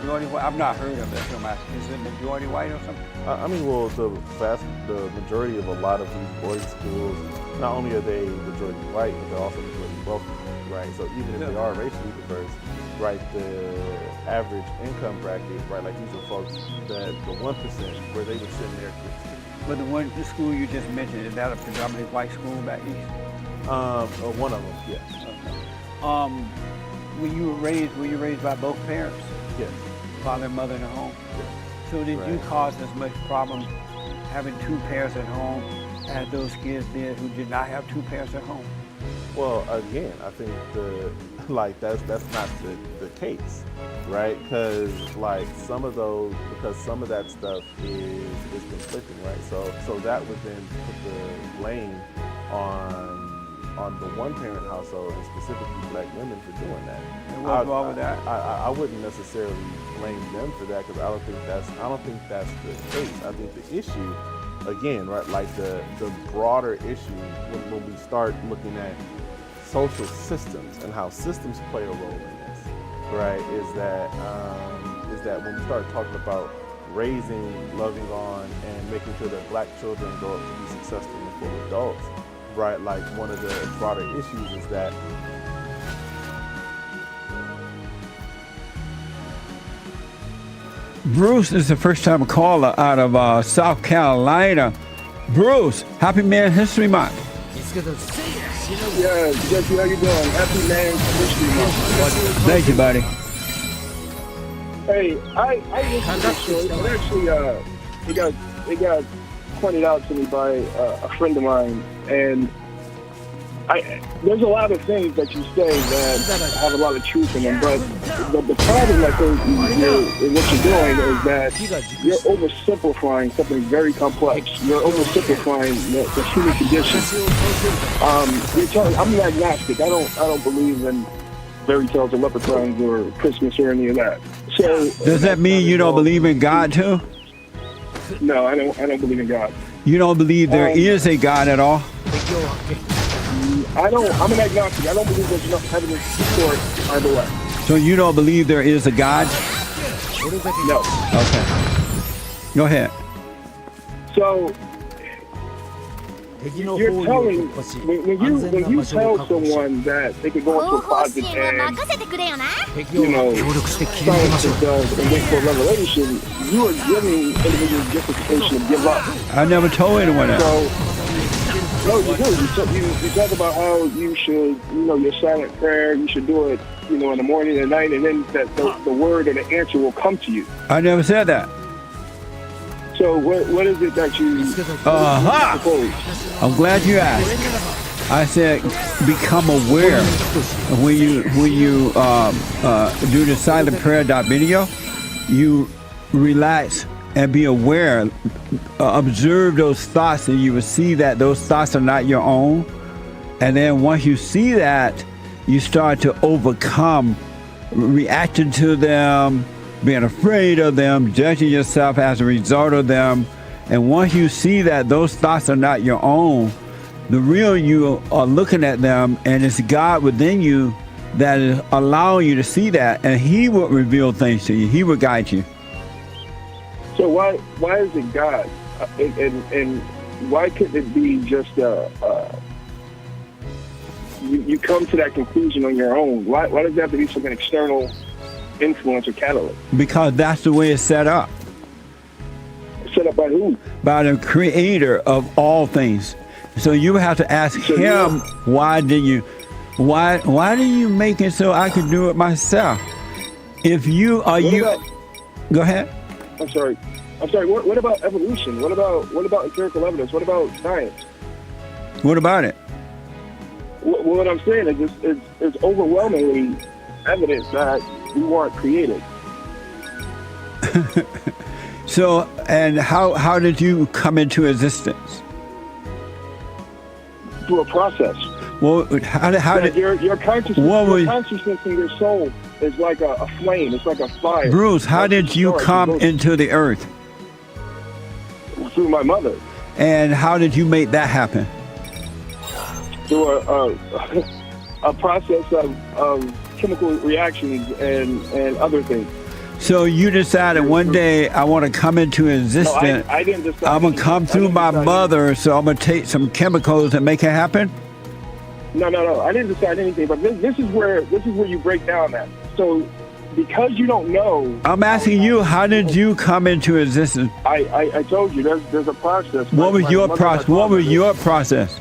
majority white? I've not heard of it. So is it majority white or something? I mean, well, the majority of a lot of these boarding schools, not only are they majority white, but they're also majority wealthy, right? So even if they are racially diverse, right, the average income bracket, right, like these are folks that the 1% where they would send their kids to. But the school you just mentioned, is that a predominantly white school back east? One of them, yes. Okay. Were you raised by both parents? Yes. Father and mother in the home? Yes. So did you cause as much problem having two parents at home as those kids did who did not have two parents at home? Well, again, I think that's not the case, right? Because some of that stuff is conflicting, right? So that would then put the blame on the one-parent household, and specifically black women, for doing that. And what's wrong with that? I wouldn't necessarily blame them for that, because I don't think that's the case. I think the issue, again, right, like the broader issue when we start looking at social systems and how systems play a role in this, right, is that when we start talking about raising, loving on, and making sure that black children grow up to be successful and full adults, right, like one of the broader issues is that Bruce is the first-time caller out of South Carolina. Bruce, Happy Man History Month. Yeah, Jesse, how you doing? Happy Man History Month. Thank you, buddy. Hey, I listened to this show, but actually, it got pointed out to me by a friend of mine, and there's a lot of things that you say that have a lot of truth in them, but the problem I think in what you're doing is that you're oversimplifying something very complex. You're oversimplifying the human condition. I'm an agnostic. I don't believe in fairy tales or leprechauns or Christmas or any of that. So does that mean you don't believe in God too? No, I don't believe in God. You don't believe there is a God at all? I'm an agnostic. I don't believe there's enough evidence to support either way. So you don't believe there is a God? No. Okay. Go ahead. So you're telling when you tell someone that they could go into a closet and silence themselves and wait for revelation, you are giving individuals justification to give up. I never told anyone that. No, you do. You talk about how you should, your silent prayer, you should do it, in the morning and night, and then the word and the answer will come to you. I never said that. So what is it that you propose? I'm glad you asked. I said become aware. When you do the silent prayer video, you relax and be aware, observe those thoughts, and you will see that those thoughts are not your own. And then once you see that, you start to overcome reacting to them, being afraid of them, judging yourself as a result of them. And once you see that those thoughts are not your own, the real you are looking at them, and it's God within you that is allowing you to see that, and He will reveal things to you. He will guide you. So why is it God? And why couldn't it be just you come to that conclusion on your own? Why does it have to be some external influence or catalyst? Because that's the way it's set up. Set up by who? By the Creator of all things. So you have to ask Him, why do you make it so I can do it myself? If you are go ahead. I'm sorry. What about evolution? What about empirical evidence? What about science? What about it? What I'm saying is it's overwhelmingly evidence that we weren't created. So, and how did you come into existence? Through a process. Well, how did your consciousness in your soul is like a flame. It's like a fire. Bruce, how did you come into the earth? Through my mother. And how did you make that happen? Through a process of chemical reactions and other things. So you decided one day I want to come into No, existence. I didn't decide. I'm gonna come I through didn't my decide mother, so I'm gonna take some chemicals and make it happen. No. I didn't decide anything. But this is where you break down that. So because you don't know. I'm asking you, how did you come into existence? I told you there's a process. What was My your mother and my process? What father was did. your process?